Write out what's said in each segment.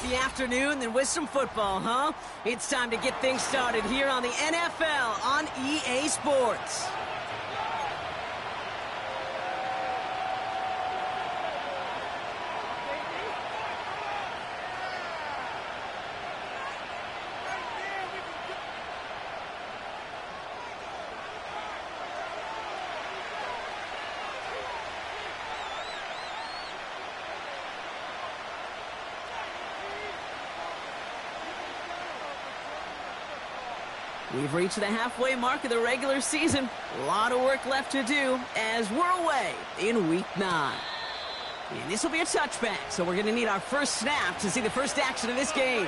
the afternoon than with some football, huh? It's time to get things started here on the NFL on EA Sports. We've reached the halfway mark of the regular season. A lot of work left to do as we're away in Week 9. And this will be a touchback, so we're going to need our first snap to see the first action of this game.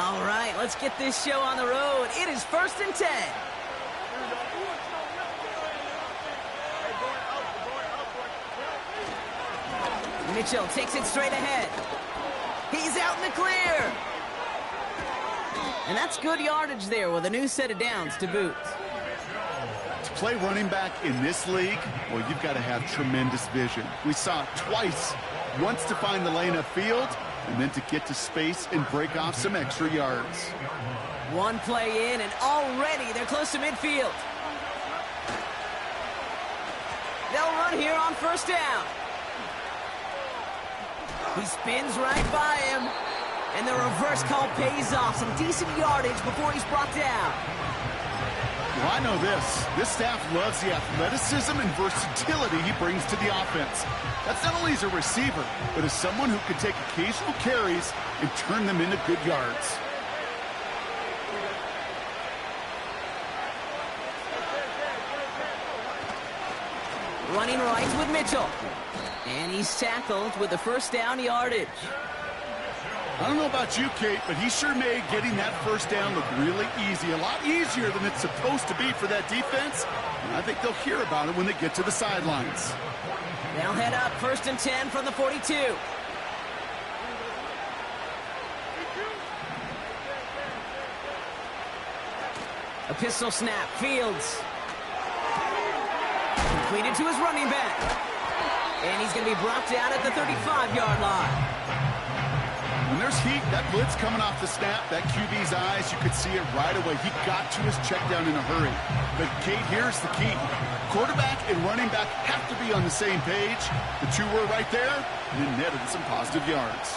All right, let's get this show on the road. It is 1st and 10. Mitchell takes it straight ahead. He's out in the clear. And that's good yardage there with a new set of downs to boot. To play running back in this league, well, you've got to have tremendous vision. We saw it twice. Once to find the lane upfield, and then to get to space and break off some extra yards. One play in, and already they're close to midfield. They'll run here on first down. He spins right by him, and the reverse call pays off. Some decent yardage before he's brought down. Well, I know this. This staff loves the athleticism and versatility he brings to the offense. That's not only as a receiver, but as someone who can take occasional carries and turn them into good yards. Running right with Mitchell. And he's tackled with the first down yardage. I don't know about you, Kate, but he sure made getting that first down look really easy. A lot easier than it's supposed to be for that defense. And I think they'll hear about it when they get to the sidelines. They'll head up 1st and 10 from the 42. A pistol snap, Fields. Completed to his running back. And he's going to be brought down at the 35-yard line. When there's heat, that blitz coming off the snap, that QB's eyes, you could see it right away. He got to his check down in a hurry. But, Kate, here's the key. Quarterback and running back have to be on the same page. The two were right there, and then netted some positive yards.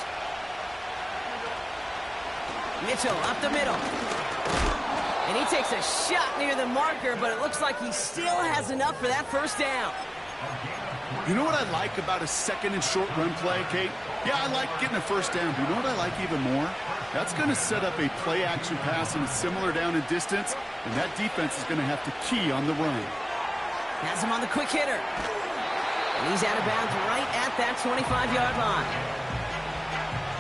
Mitchell up the middle. And he takes a shot near the marker, but it looks like he still has enough for that first down. You know what I like about a second and short run play, Kate? Yeah, I like getting a first down, but you know what I like even more? That's going to set up a play-action pass in a similar down and distance, and that defense is going to have to key on the run. Has him on the quick hitter. And he's out of bounds right at that 25-yard line.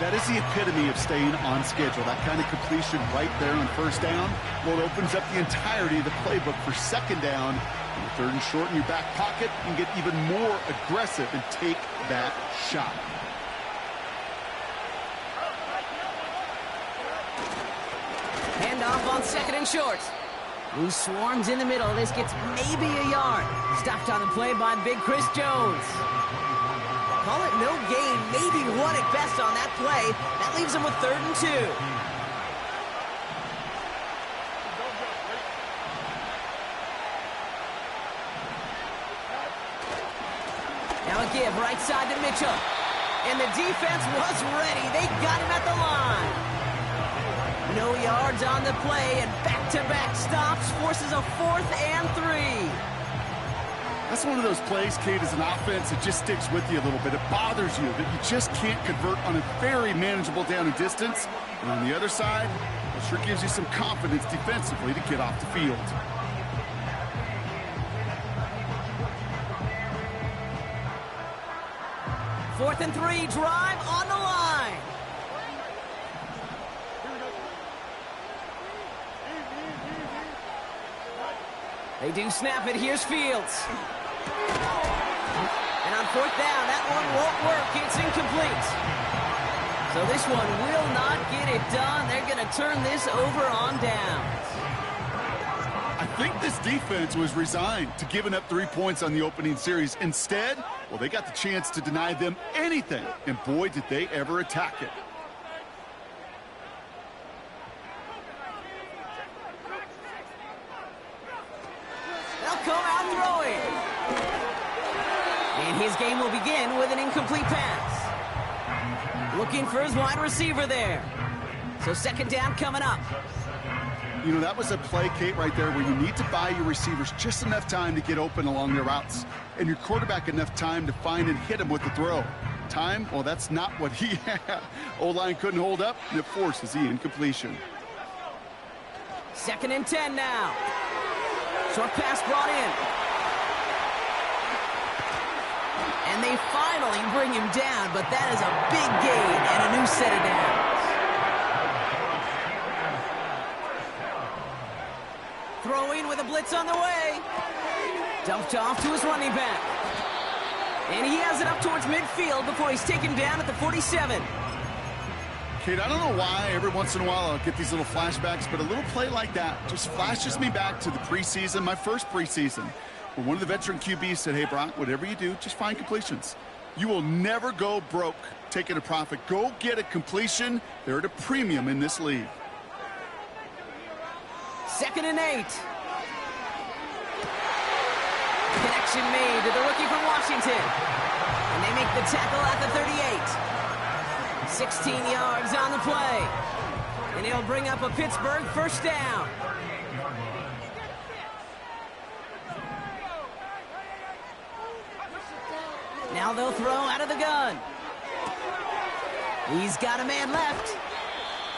That is the epitome of staying on schedule. That kind of completion right there on first down. Well, it opens up the entirety of the playbook for second down. And 3rd and short in your back pocket, you can get even more aggressive and take that shot. Handoff on 2nd and short. Who swarms in the middle. This gets maybe a yard. Stopped on the play by big Chris Jones. Call it no gain, maybe one at best on that play. That leaves him with 3rd and 2. Now a give right side to Mitchell. And the defense was ready. They got him at the line. No yards on the play, and back-to-back stops forces a 4th and 3. That's one of those plays, Kate, as an offense, it just sticks with you a little bit. It bothers you that you just can't convert on a very manageable down and distance. And on the other side, it sure gives you some confidence defensively to get off the field. Fourth and 3, drive on the line. They do snap it. Here's Fields. And on 4th down, that one won't work. It's incomplete. So this one will not get it done. They're going to turn this over on downs. I think this defense was resigned to giving up 3 points on the opening series. Instead, well, they got the chance to deny them anything, and boy, did they ever attack it. They'll come out throwing. And his game will begin with an incomplete pass. Looking for his wide receiver there. So second down coming up. You know, that was a play, Kate, right there where you need to buy your receivers just enough time to get open along their routes, and your quarterback enough time to find and hit him with the throw. Time, well, that's not what he had. O-line couldn't hold up, and it forces the incompletion. 2nd and 10 now. Short pass brought in. And they finally bring him down, but that is a big gain and a new set of downs. Throwing with a blitz on the way. Dumped off to his running back. And he has it up towards midfield before he's taken down at the 47. Kate, I don't know why every once in a while I'll get these little flashbacks, but a little play like that just flashes me back to the preseason, my first preseason, where one of the veteran QBs said, hey, Brock, whatever you do, just find completions. You will never go broke taking a profit. Go get a completion. They're at a premium in this league. 2nd and 8. Connection made to the rookie from Washington. And they make the tackle at the 38. 16 yards on the play. And he'll bring up a Pittsburgh first down. Now they'll throw out of the gun. He's got a man left.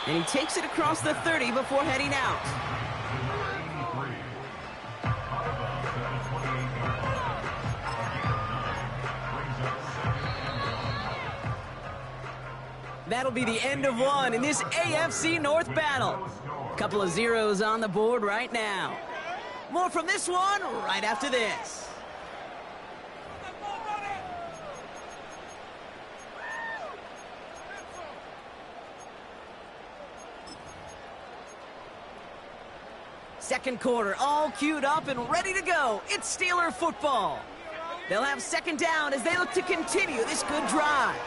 And he takes it across the 30 before heading out. That'll be the end of one in this AFC North battle. Couple of zeros on the board right now. More from this one right after this. Second quarter, all queued up and ready to go. It's Steeler football. They'll have second down as they look to continue this good drive.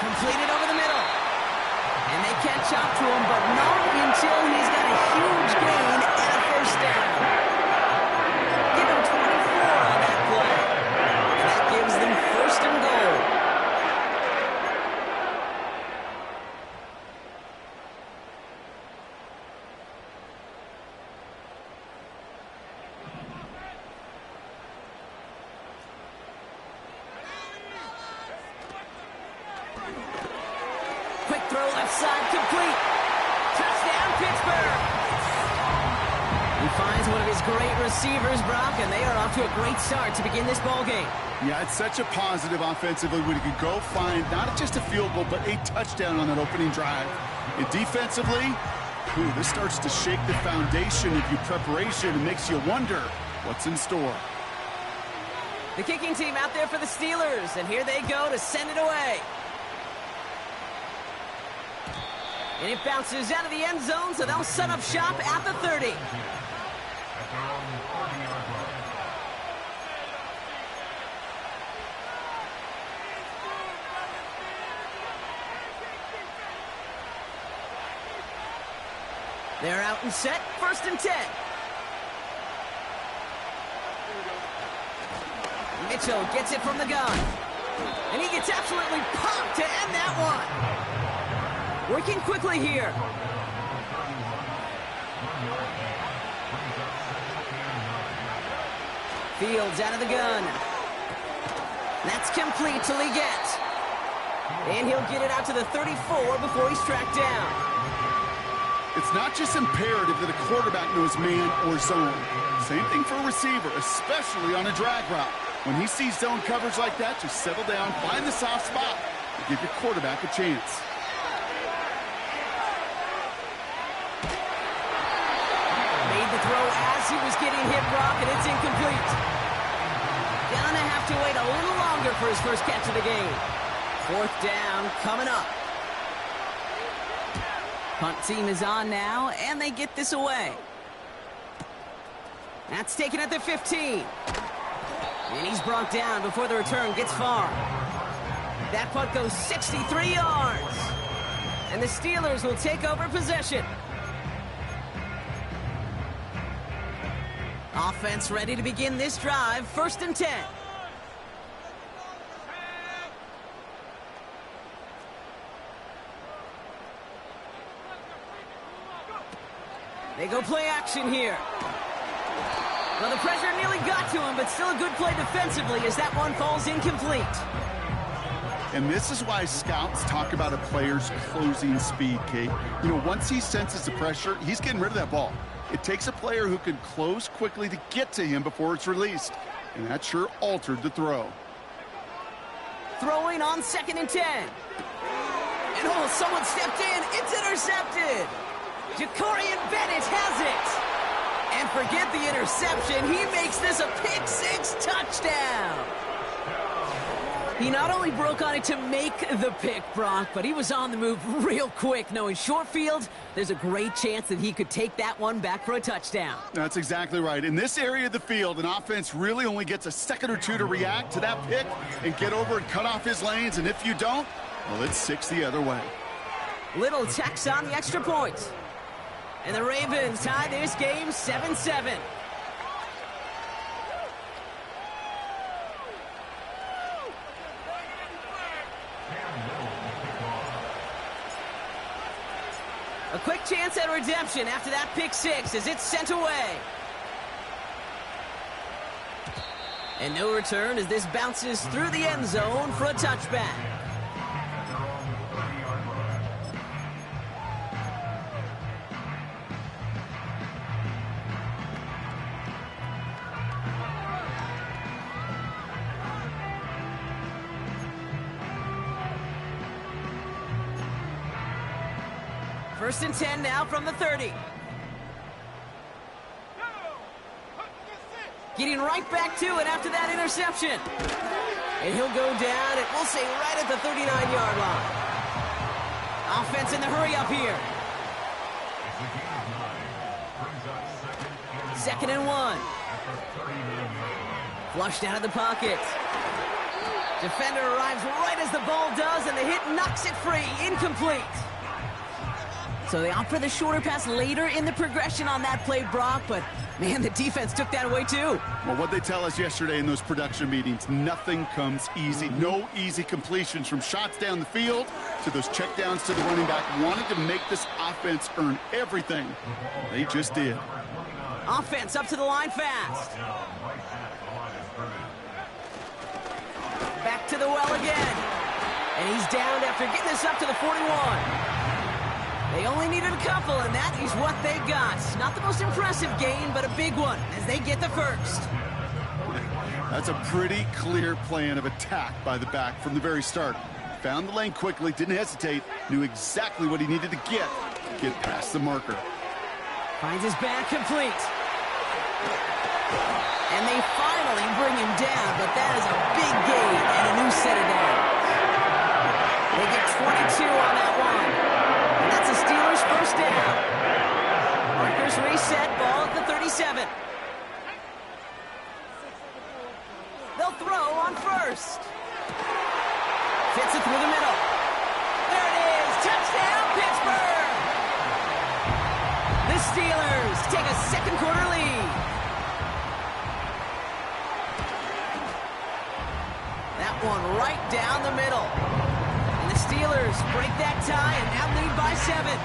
Completed over the middle. And they catch up to him, but not until he's got a huge gain and a first down. Give him 24 on that play. And that gives them first and goal. Quick throw left side, complete. Touchdown, Pittsburgh. He finds one of his great receivers, Brock, and they are off to a great start to begin this ball game. Yeah, it's such a positive offensively when you can go find not just a field goal, but a touchdown on that opening drive. And defensively, this starts to shake the foundation of your preparation and makes you wonder what's in store. The kicking team out there for the Steelers, and here they go to send it away. And it bounces out of the end zone, so they'll set up shop at the 30. They're out and set, 1st and 10. Mitchell gets it from the gun. And he gets absolutely popped to end that one. Working quickly here. Fields out of the gun. That's complete to Leggett. And he'll get it out to the 34 before he's tracked down. It's not just imperative that a quarterback knows man or zone. Same thing for a receiver, especially on a drag route. When he sees zone coverage like that, just settle down, find the soft spot, and give your quarterback a chance. Made the throw as he was getting hit, Brock, and it's incomplete. Gonna have to wait a little longer for his first catch of the game. 4th down coming up. Punt team is on now, and they get this away. That's taken at the 15. And he's brought down before the return gets far. That punt goes 63 yards. And the Steelers will take over possession. Offense ready to begin this drive. 1st and 10. They go play action here. Well, the pressure nearly got to him, but still a good play defensively as that one falls incomplete. And this is why scouts talk about a player's closing speed, Kate. You know, once he senses the pressure, he's getting rid of that ball. It takes a player who can close quickly to get to him before it's released. And that sure altered the throw. Throwing on 2nd and 10. And oh, someone stepped in. It's intercepted. Jacorian Bennett has it. And forget the interception. He makes this a pick-6 touchdown. He not only broke on it to make the pick, Brock, but he was on the move real quick, knowing short field, there's a great chance that he could take that one back for a touchdown. That's exactly right. In this area of the field, an offense really only gets a second or two to react to that pick and get over and cut off his lanes. And if you don't, well, it's 6 the other way. Little tax on the extra point. And the Ravens tie this game 7-7. A quick chance at redemption after that pick-6 as it's sent away. And no return as this bounces through the end zone for a touchback. First and 10 now from the 30. Getting right back to it after that interception. And he'll go down, and we'll say right at the 39-yard line. Offense in the hurry up here. 2nd and 1. Flushed out of the pocket. Defender arrives right as the ball does, and the hit knocks it free. Incomplete. So they opt for the shorter pass later in the progression on that play, Brock, but man, the defense took that away too. Well, what they tell us yesterday in those production meetings, nothing comes easy. No easy completions from shots down the field to those checkdowns to the running back. Wanted to make this offense earn everything. They just did. Offense up to the line fast. Back to the well again. And he's down after getting this up to the 41. They only needed a couple, and that is what they got. Not the most impressive gain, but a big one as they get the first. That's a pretty clear plan of attack by the back from the very start. Found the lane quickly, didn't hesitate, knew exactly what he needed to get past the marker. Finds his back complete. And they finally bring him down, but that is a big gain and a new set of downs. They get 22 on that one. That's a Steelers first down. Markers reset, ball at the 37. They'll throw on first. Fits it through the middle. There it is. Touchdown, Pittsburgh. The Steelers take a second quarter lead. That one right down the middle. The Steelers break that tie and now lead by 7.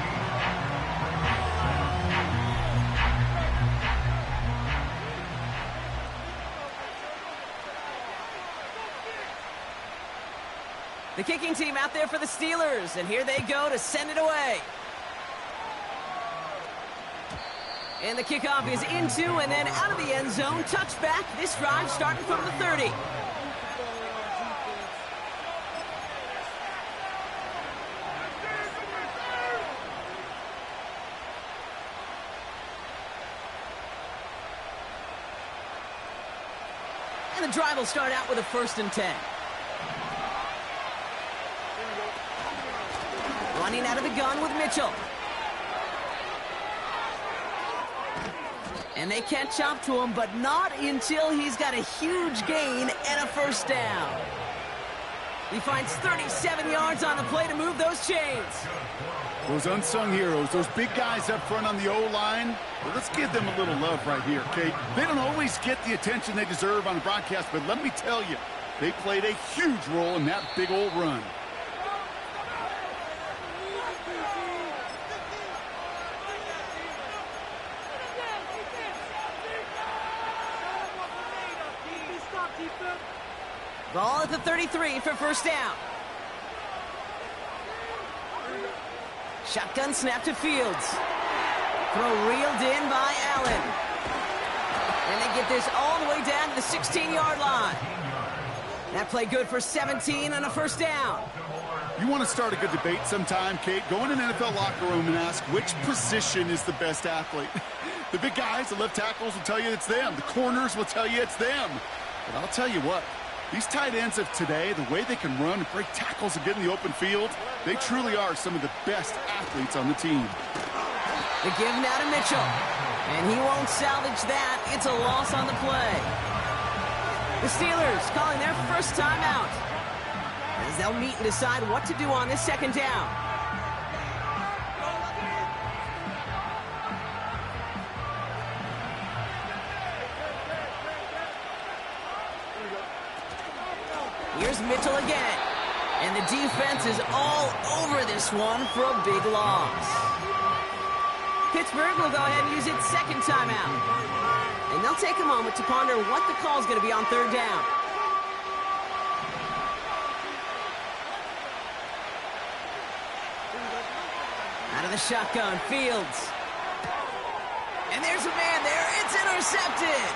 The kicking team out there for the Steelers, and here they go to send it away. And the kickoff is into and then out of the end zone. Touchback, this drive starting from the 30. And the drive will start out with a 1st and 10. Running out of the gun with Mitchell. And they catch up to him, but not until he's got a huge gain and a first down. He finds 37 yards on the play to move those chains. Those unsung heroes, those big guys up front on the O-line, well, let's give them a little love right here, Kate. They don't always get the attention they deserve on the broadcast, but let me tell you, they played a huge role in that big old run. Ball at the 33 for first down. Shotgun snap to Fields. Throw reeled in by Allen. And they get this all the way down to the 16-yard line. That play good for 17 on a first down. You want to start a good debate sometime, Kate? Go in an NFL locker room and ask which position is the best athlete. The big guys, the left tackles will tell you it's them. The corners will tell you it's them. But I'll tell you what, these tight ends of today, the way they can run and break tackles and get in the open field, they truly are some of the best athletes on the team. The give now to Mitchell. And he won't salvage that. It's a loss on the play. The Steelers calling their first timeout, as they'll meet and decide what to do on this second down. Here's Mitchell again. And the defense is all over this one for a big loss. Pittsburgh will go ahead and use its second timeout. And they'll take a moment to ponder what the call is going to be on third down. Out of the shotgun, Fields. And there's a man there. It's intercepted.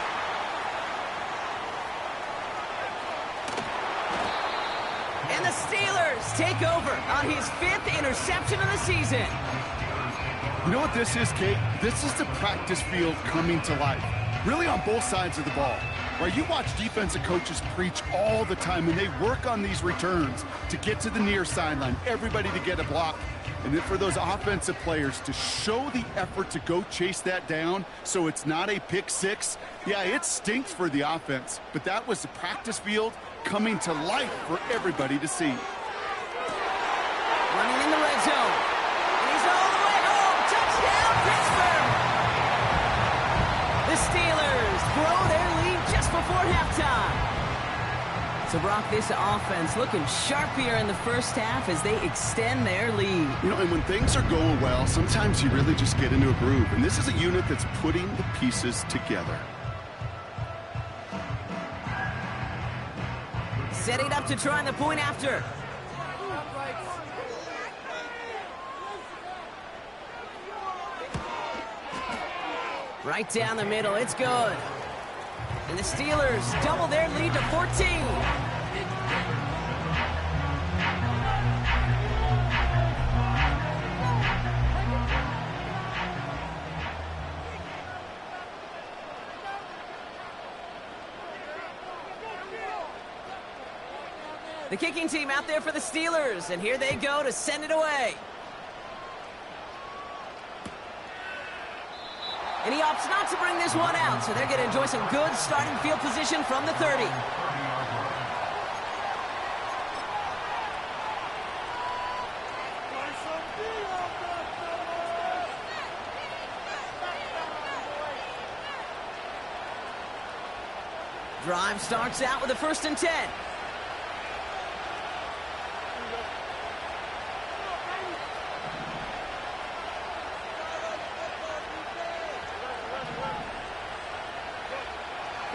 And the Steelers take over on his 5th interception of the season. You know what this is, Kate? This is the practice field coming to life. Really on both sides of the ball. Right? You watch defensive coaches preach all the time, and they work on these returns to get to the near sideline, everybody to get a block. And then for those offensive players to show the effort to go chase that down so it's not a pick six, yeah, it stinks for the offense. But that was the practice field coming to life for everybody to see. Running in the red zone. And he's all the way home. Touchdown, Pittsburgh! The Steelers grow their lead just before halftime. So, Brock, this offense looking sharp here in the first half as they extend their lead. You know, and when things are going well, sometimes you really just get into a groove. And this is a unit that's putting the pieces together. Setting up to try the point after. Right down the middle, it's good. And the Steelers double their lead to 14. The kicking team out there for the Steelers, and here they go to send it away. And he opts not to bring this one out, so they're going to enjoy some good starting field position from the 30. Drive starts out with a 1st and 10.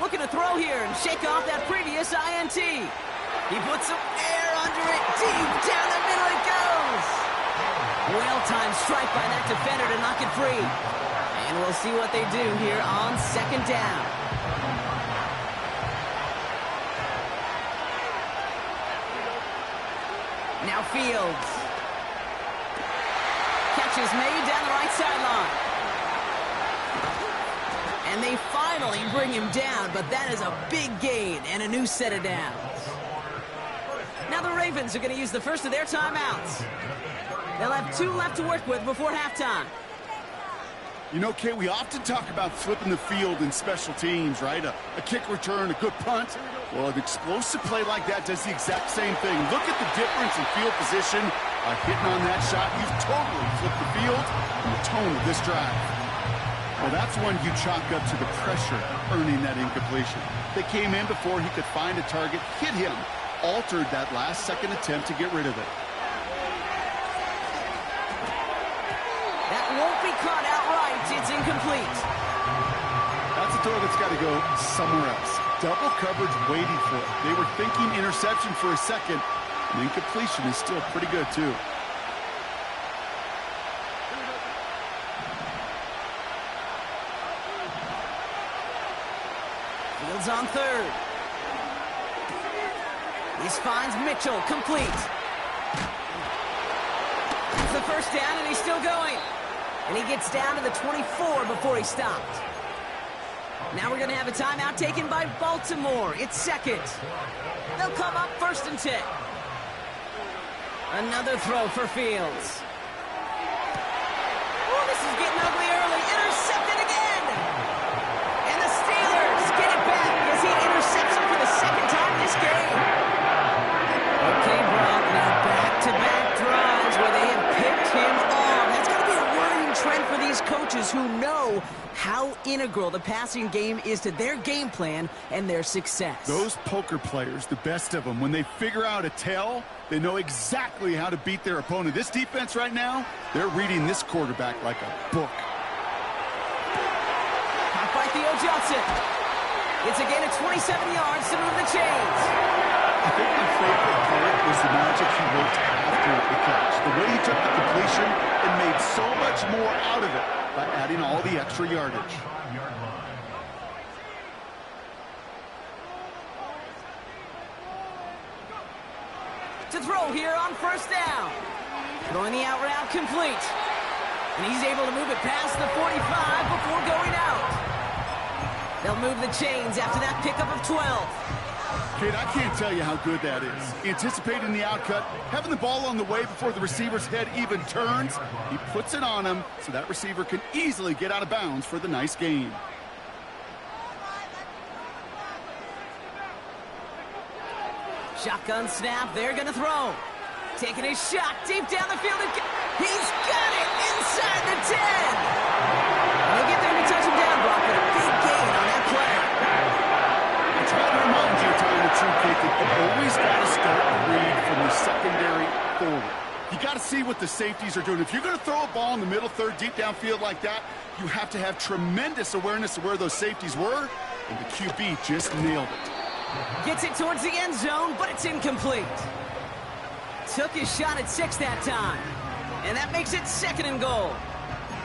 Looking to throw here and shake off that previous INT. He puts some air under it. Deep down the middle it goes. Well-timed strike by that defender to knock it free. And we'll see what they do here on second down. Now Fields. Catch is made down the right sideline. And they finally bring him down, but that is a big gain and a new set of downs. Now the Ravens are going to use the first of their timeouts. They'll have 2 left to work with before halftime. You know, Kay, we often talk about flipping the field in special teams, right? A kick return, a good punt. Well, an explosive play like that does the exact same thing. Look at the difference in field position. By hitting on that shot, you've totally flipped the field and the tone of this drive. Well, that's one you chalk up to the pressure earning that incompletion. They came in before he could find a target, hit him, altered that last-second attempt to get rid of it. That won't be caught outright. It's incomplete. That's a throw that's got to go somewhere else. Double coverage waiting for it. They were thinking interception for a second. And incompletion is still pretty good, too. Fields on third. This finds Mitchell, complete. It's the first down, and he's still going. And he gets down to the 24 before he stopped. Now we're going to have a timeout taken by Baltimore. It's second. They'll come up 1st and 10. Another throw for Fields. Oh, this is getting ugly early. Intercepted again. And the Steelers get it back as he intercepts him for the second time this game. Okay, Brock, now back-to-back drives where they have picked him off. That's got to be a worrying trend for these coaches who know how integral the passing game is to their game plan and their success. Those poker players, the best of them, when they figure out a tell, they know exactly how to beat their opponent. This defense right now, they're reading this quarterback like a book. Caught by Theo Johnson. It's a gain of 27 yards to move the chains. I think my favorite part was the magic he worked after the catch. The way he took the completion and made so much more out of it by adding all the extra yardage. To throw here on 1st down. Throwing the out route complete. And he's able to move it past the 45 before going out. They'll move the chains after that pickup of 12. Kate, I can't tell you how good that is. Anticipating the outcut, having the ball on the way before the receiver's head even turns. He puts it on him so that receiver can easily get out of bounds for the nice gain. Shotgun snap, they're going to throw. Taking his shot deep down the field. He's got it inside the 10. They'll get there to touch him down, Brock, but a big gain on that play. I try to remind you, telling the truth, Kate, that you always got to start the read from the secondary forward. You got to see what the safeties are doing. If you're going to throw a ball in the middle third, deep downfield like that, you have to have tremendous awareness of where those safeties were, and the QB just nailed it. Gets it towards the end zone, but it's incomplete. Took his shot at 6 that time. And that makes it 2nd and goal.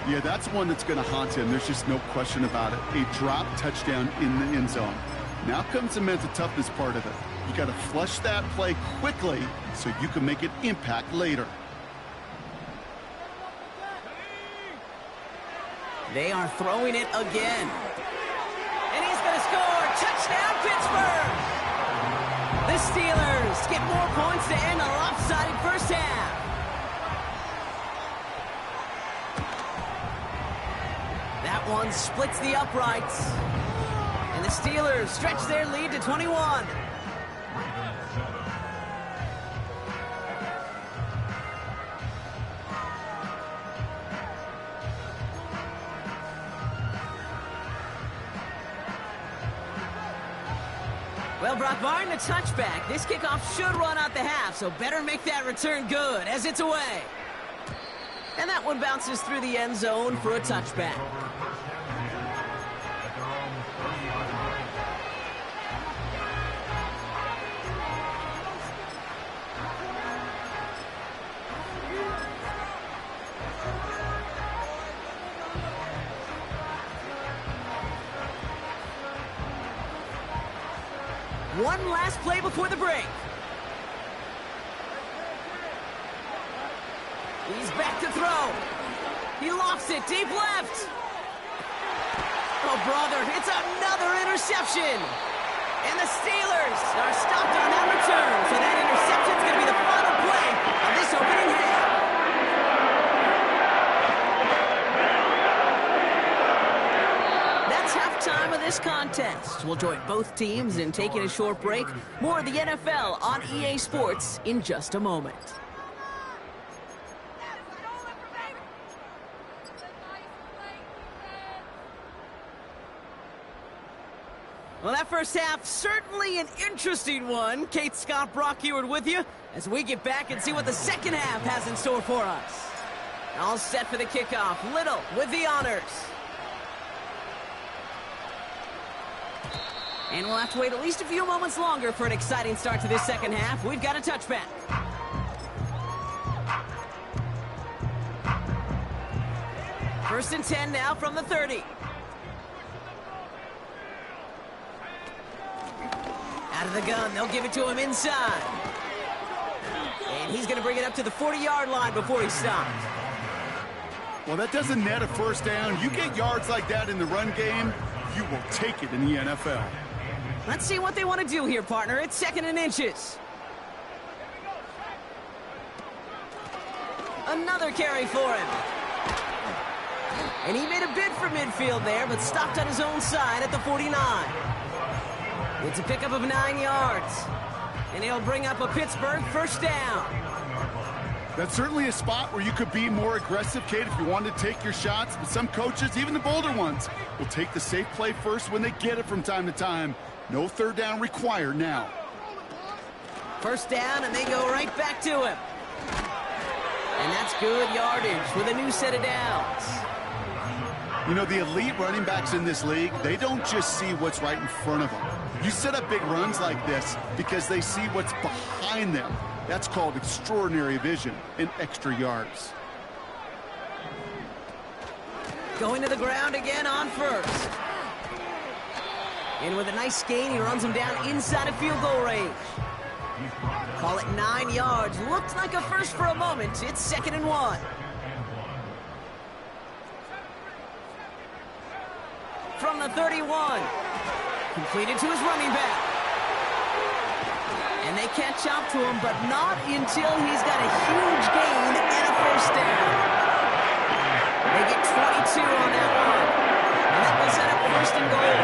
Yeah, that's one that's going to haunt him. There's just no question about it. A drop touchdown in the end zone. Now comes the mental toughness part of it. You got to flush that play quickly so you can make an impact later. They are throwing it again. And he's going to score. Touchdown, Pittsburgh! The Steelers get more points to end a lopsided first half. That one splits the uprights. And the Steelers stretch their lead to 21. Well, Brock, barring the touchback, this kickoff should run out the half, so better make that return good as it's away. And that one bounces through the end zone for a touchback. One last play before the break. He's back to throw. He lofts it deep left. Oh, brother, it's another interception. And the Steelers are stopped on that return. So that interception is going to be the final play of this opening half. That's halftime of this contest. We'll join both teams in taking a short break. More of the NFL on EA Sports in just a moment. Well, that first half, certainly an interesting one. Kate, Scott, Brock Heward with you as we get back and see what the second half has in store for us. All set for the kickoff. Little with the honors. And we'll have to wait at least a few moments longer for an exciting start to this second half. We've got a touchback. First and 10 now from the 30. Out of the gun, they'll give it to him inside. And he's going to bring it up to the 40-yard line before he stops. Well, that doesn't net a first down. You get yards like that in the run game, you will take it in the NFL. Let's see what they want to do here, partner. It's second and inches. Another carry for him. And he made a bid for midfield there, but stopped on his own side at the 49. It's a pickup of 9 yards. And he'll bring up a Pittsburgh first down. That's certainly a spot where you could be more aggressive, Kate, if you wanted to take your shots. But some coaches, even the bolder ones, will take the safe play first when they get it from time to time. No third down required now. First down, and they go right back to him. And that's good yardage with a new set of downs. You know, the elite running backs in this league, they don't just see what's right in front of them. You set up big runs like this because they see what's behind them. That's called extraordinary vision and extra yards. Going to the ground again on first. And with a nice gain, he runs him down inside of field goal range. Call it 9 yards. Looked like a first for a moment. It's second and 1. From the 31. Completed to his running back. And they catch up to him, but not until he's got a huge gain and a first down. They get 22 on that one. And that will set up first and goal.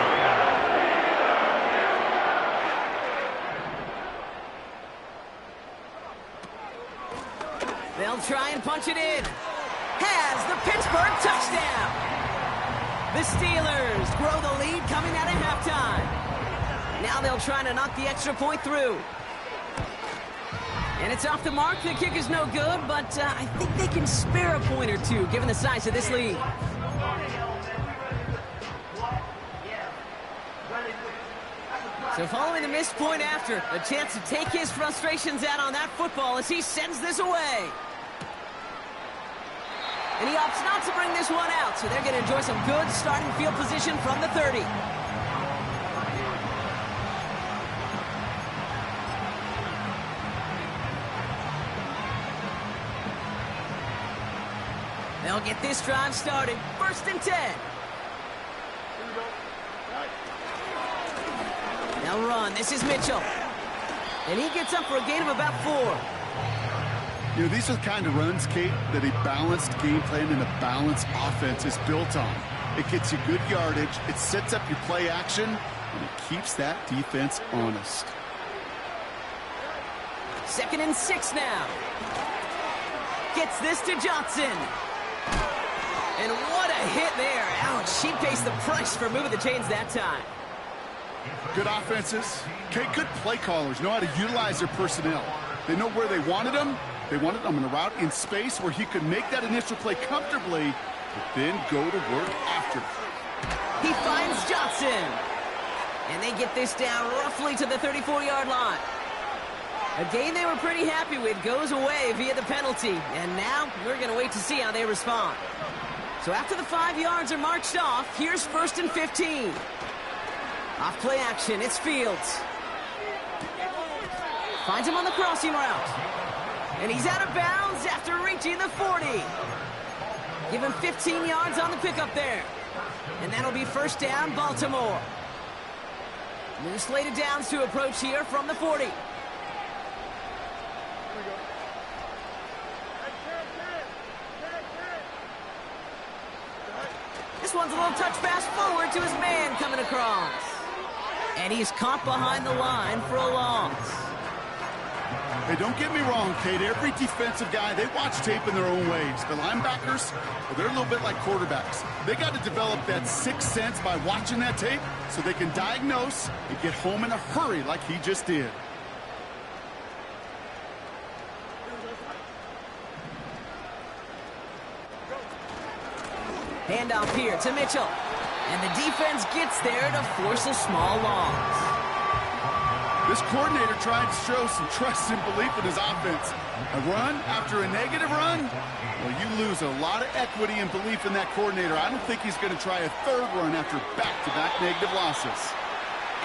They'll try and punch it in. Has the Pittsburgh touchdown. The Steelers grow the lead coming out of halftime. Now they'll try to knock the extra point through. And it's off the mark. The kick is no good, but I think they can spare a point or two given the size of this lead. So following the missed point after, a chance to take his frustrations out on that football as he sends this away. And he opts not to bring this one out, so they're going to enjoy some good starting field position from the 30. They'll get this drive started. First and 10. They'll run. This is Mitchell. And he gets up for a gain of about 4. You know, these are the kind of runs, Kate, that a balanced game plan and a balanced offense is built on. It gets you good yardage, it sets up your play action, and it keeps that defense honest. Second and 6 now. Gets this to Johnson. And what a hit there. Ouch, she pays the price for moving the chains that time. Good offenses. Okay, good play callers know how to utilize their personnel. They know where they wanted them. They wanted him in a route in space where he could make that initial play comfortably, but then go to work after. He finds Johnson. And they get this down roughly to the 34-yard line. A gain they were pretty happy with goes away via the penalty. And now we're going to wait to see how they respond. So after the 5 yards are marched off, here's first and 15. Off play action, it's Fields. Finds him on the crossing route. And he's out of bounds after reaching the 40. Give him 15 yards on the pickup there. And that'll be first down, Baltimore. New slated downs to approach here from the 40. This one's a little touch pass forward to his man coming across. And he's caught behind the line for a loss. Hey, don't get me wrong, Kate. Every defensive guy, they watch tape in their own ways. The linebackers, well, they're a little bit like quarterbacks. They got to develop that sixth sense by watching that tape so they can diagnose and get home in a hurry like he just did. Handoff here to Mitchell. And the defense gets there to force a small loss. This coordinator tried to show some trust and belief in his offense. A run after a negative run? Well, you lose a lot of equity and belief in that coordinator. I don't think he's going to try a third run after back-to-back negative losses.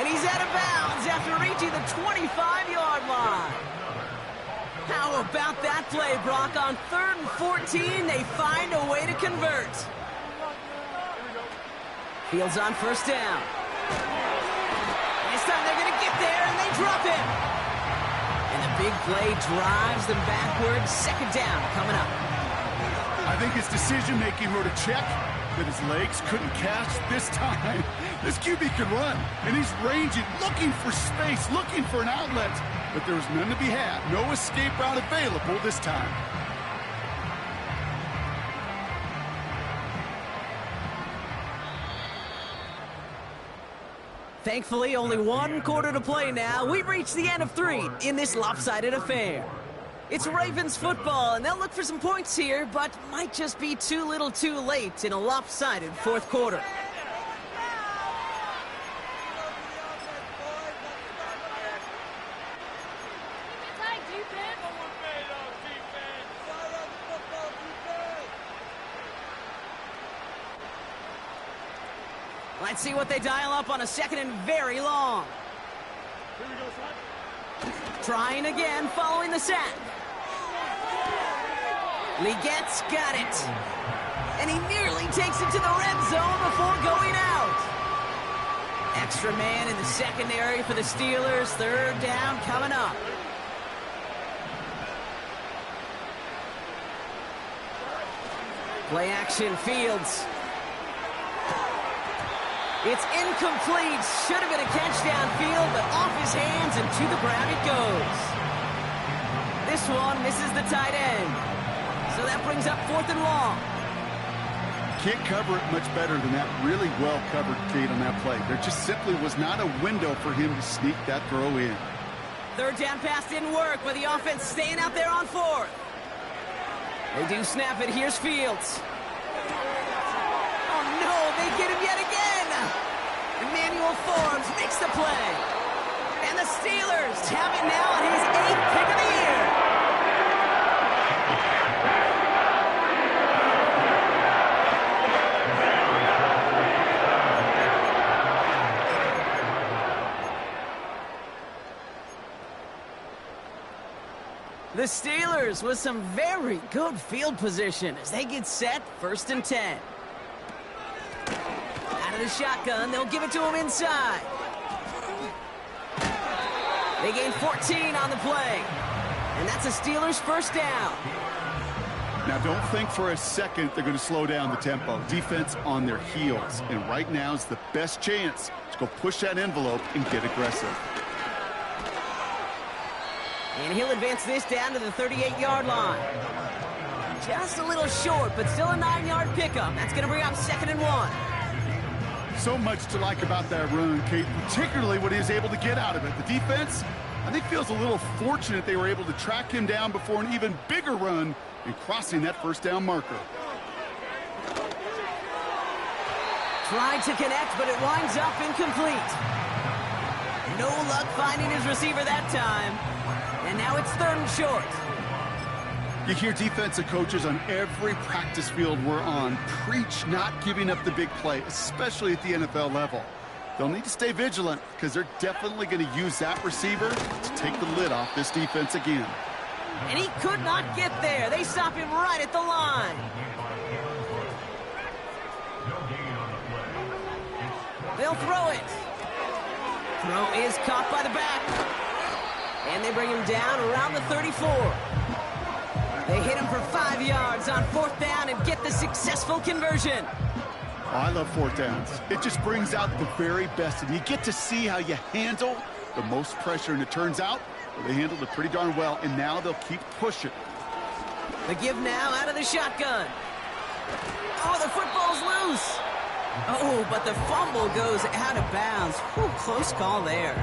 And he's out of bounds after reaching the 25-yard line. How about that play, Brock? On 3rd and 14, they find a way to convert. Fields on first down. This time they're going to get there, and they drop him. And the big play drives them backwards. Second down coming up. I think his decision-making wrote a check that his legs couldn't catch this time. This QB can run, and he's ranging, looking for space, looking for an outlet. But there was none to be had. No escape route available this time. Thankfully, only one quarter to play now. We've reached the end of 3 in this lopsided affair. It's Ravens football, and they'll look for some points here, but might just be too little too late in a lopsided 4th quarter. Let's see what they dial up on a 2nd and very long. Trying again following the sack. Legette's got it. And he nearly takes it to the red zone before going out. Extra man in the secondary for the Steelers. 3rd down coming up. Play action, Fields. It's incomplete. Should have been a catch downfield, but off his hands and to the ground it goes. This one misses the tight end. So that brings up 4th and long. Can't cover it much better than that. Really well covered, Kate, on that play. There just simply was not a window for him to sneak that throw in. 3rd down pass didn't work, but the offense staying out there on 4th. They do snap it. Here's Fields. Oh, no, they get him yet again. Emmanuel Forbes makes the play. And the Steelers have it now on his 8th pick of the year. The Steelers with some very good field position as they get set 1st and 10. Out of the shotgun, they'll give it to him inside. They gain 14 on the play. And that's a Steelers 1st down. Now, don't think for a second they're going to slow down the tempo. Defense on their heels. And right now is the best chance to go push that envelope and get aggressive. And he'll advance this down to the 38-yard line. Just a little short, but still a 9-yard pickup. That's going to bring up 2nd and 1. So much to like about that run, Kate, particularly what he was able to get out of it. The defense, I think, feels a little fortunate they were able to track him down before an even bigger run and crossing that 1st down marker. Tried to connect, but it winds up incomplete. No luck finding his receiver that time. And now it's 3rd and short. You hear defensive coaches on every practice field we're on preach not giving up the big play, especially at the NFL level. They'll need to stay vigilant because they're definitely going to use that receiver to take the lid off this defense again. And he could not get there. They stop him right at the line. They'll throw it. Throw is caught by the back. And they bring him down around the 34. They hit him for 5 yards on 4th down and get the successful conversion. Oh, I love 4th downs. It just brings out the very best, and you get to see how you handle the most pressure, and it turns out they handled it pretty darn well, and now they'll keep pushing. The give now out of the shotgun. Oh, the football's loose. Oh, but the fumble goes out of bounds. Whew, close call there.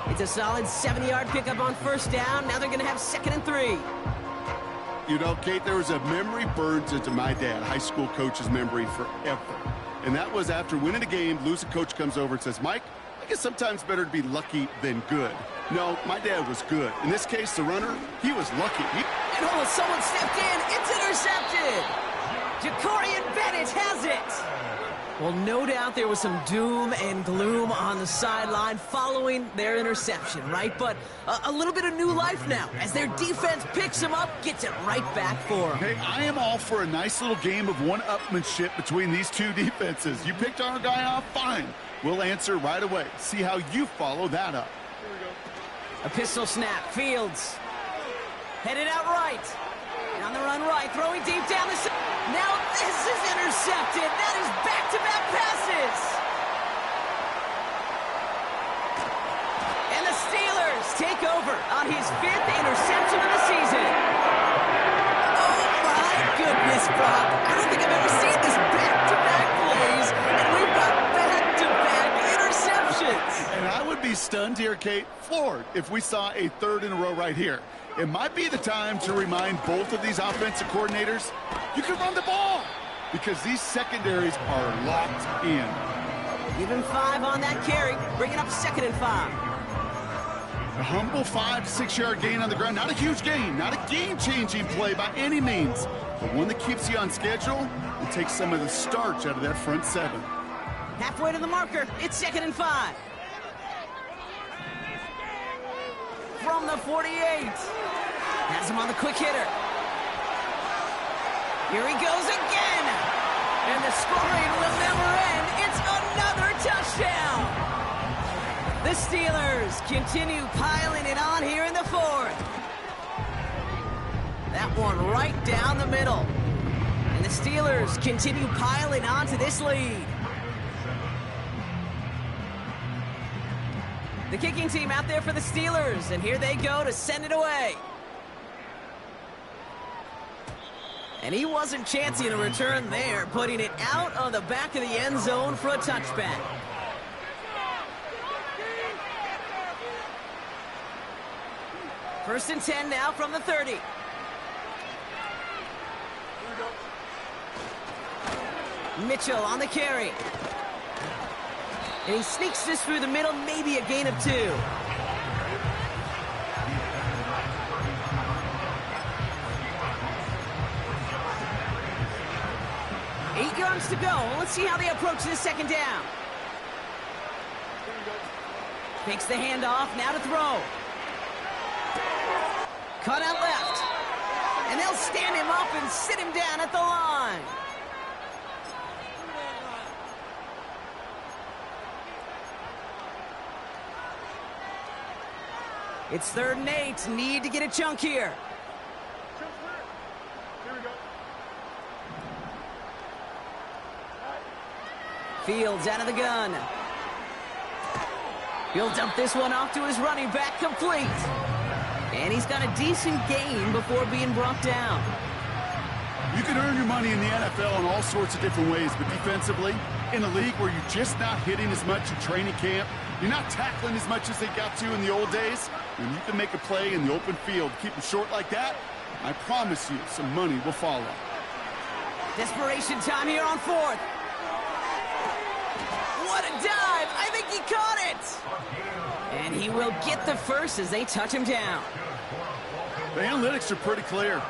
It's a solid 7-yard pickup on 1st down. Now they're going to have 2nd and 3. You know, Kate, there was a memory burned into my dad, high school coach's memory forever. And that was after winning a game, losing coach comes over and says, Mike, I guess sometimes better to be lucky than good. No, my dad was good. In this case, the runner, he was lucky. And oh, someone stepped in. It's intercepted. Jacorian Bennett has it. Well, no doubt there was some doom and gloom on the sideline following their interception, right? But a little bit of new life now as their defense picks him up, gets it right back for them. Hey, I am all for a nice little game of one-upmanship between these two defenses. You picked our guy off, fine. We'll answer right away. See how you follow that up. A pistol snap. Fields headed out right. On the run right, throwing deep down the... Now this is intercepted. That is back-to-back passes. And the Steelers take over on his 5th interception of the season. Oh, my goodness, Bob. I don't think I've ever seen this back-to-back plays, and we've got back-to-back interceptions. And I would be stunned here, Kate, floored, if we saw a 3rd in a row right here. It might be the time to remind both of these offensive coordinators, you can run the ball, because these secondaries are locked in. Give him 5 on that carry, bring it up 2nd and 5. A humble 5 to 6 yard gain on the ground. Not a huge gain, not a game-changing play by any means, but one that keeps you on schedule and takes some of the starch out of that front 7. Halfway to the marker, it's 2nd and 5. From the 48. Has him on the quick hitter. Here he goes again. And the scoring will never end. It's another touchdown. The Steelers continue piling it on here in the 4th. That one right down the middle. And the Steelers continue piling on to this lead. The kicking team out there for the Steelers, and here they go to send it away. And he wasn't chancing a return there, putting it out of the back of the end zone for a touchback. First and 10 now from the 30. Mitchell on the carry. And he sneaks this through the middle, maybe a gain of 2. Eight yards to go. Let's see how they approach this 2nd down. Takes the handoff, now to throw. Cut out left. And they'll stand him up and sit him down at the line. It's 3rd and 8. Need to get a chunk here. Fields out of the gun. He'll dump this one off to his running back, complete. And he's got a decent gain before being brought down. You can earn your money in the NFL in all sorts of different ways, but defensively, in a league where you're just not hitting as much in training camp, you're not tackling as much as they got to in the old days, when you can make a play in the open field, keep them short like that, I promise you some money will follow. Desperation time here on 4th. What a dive! I think he caught it! And he will get the first as they touch him down. The analytics are pretty clear.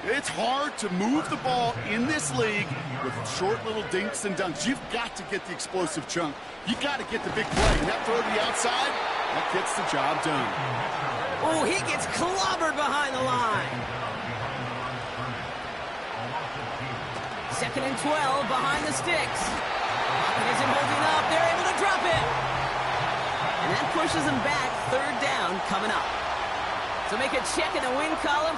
It's hard to move the ball in this league with short little dinks and dunks. You've got to get the explosive chunk. You got to get the big play. And that throw to the outside, that gets the job done. Oh, he gets clobbered behind the line. 2nd and 12 behind the sticks. Isn't holding up. They're able to drop it. And that pushes them back. Third down coming up. So make a check in the win column